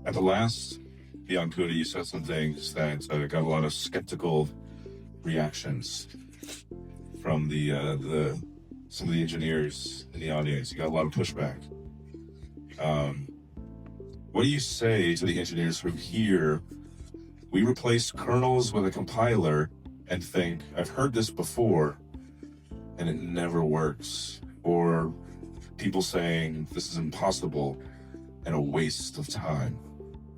At the last Beyond Cuda, you said some things that got a lot of skeptical reactions from some of the engineers in the audience. You got a lot of pushback. What do you say to the engineers who hear we replace kernels with a compiler and think, I've heard this before, and it never works? Or people saying this is impossible and a waste of time?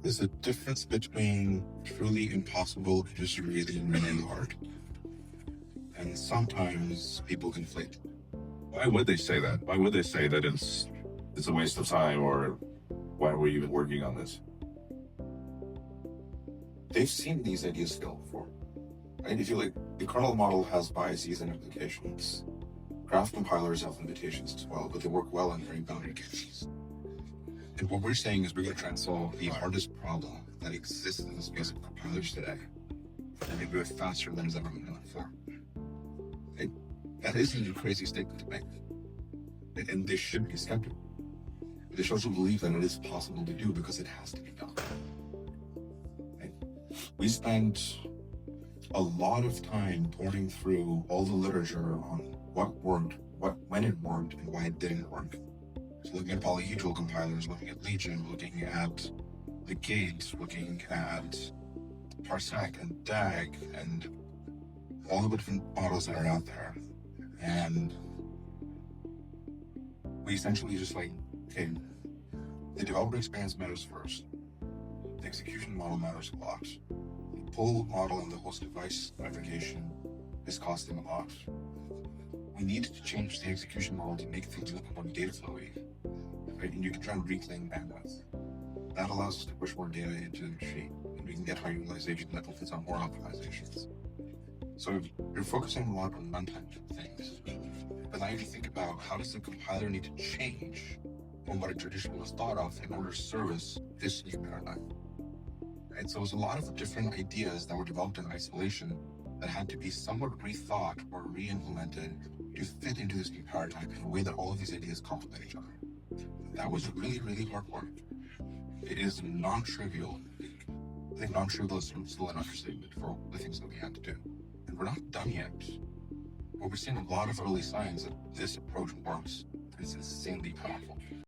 There's a difference between truly impossible and just really, really hard. And sometimes people conflate. Why would they say that? Why would they say that it's a waste of time, or why are we even working on this? They've seen these ideas fail before. Right? If you like, the kernel model has biases and implications. Graph compilers have limitations as well, but they work well in very boundary cases. And what we're saying is we're going to try and solve the hardest problem that exists in the space of compilers today. And we do it faster than has ever been done before. Right? That isn't a crazy statement to make. And they should be skeptical. They should also believe that it is possible to do because it has to be done. Right? We spent a lot of time poring through all the literature on what worked, when it worked, and why it didn't work. So looking at polyhedral compilers, looking at Legion, looking at the Gate, looking at Parsec and DAG, and all the different models that are out there. And we essentially just like, okay, the developer experience matters first. The execution model matters a lot. The pull model and the host device verification is costing a lot. We need to change the execution model to make things look more data flowy. Right? And you can try and reclaim bandwidth. That allows us to push more data into the machine, and we can get higher utilization that benefits on more optimizations. So you're focusing a lot on runtime things. But now you think about how does the compiler need to change from what a traditional was thought of in order to service this new paradigm. Right? So there's a lot of different ideas that were developed in isolation that had to be somewhat rethought or re-implemented to fit into this new paradigm in a way that all of these ideas complement each other. That was really, really hard work. It is non-trivial. I think non-trivial is still an understatement for all the things that we had to do. And we're not done yet. But we're seeing a lot of early signs that this approach works. It's insanely powerful.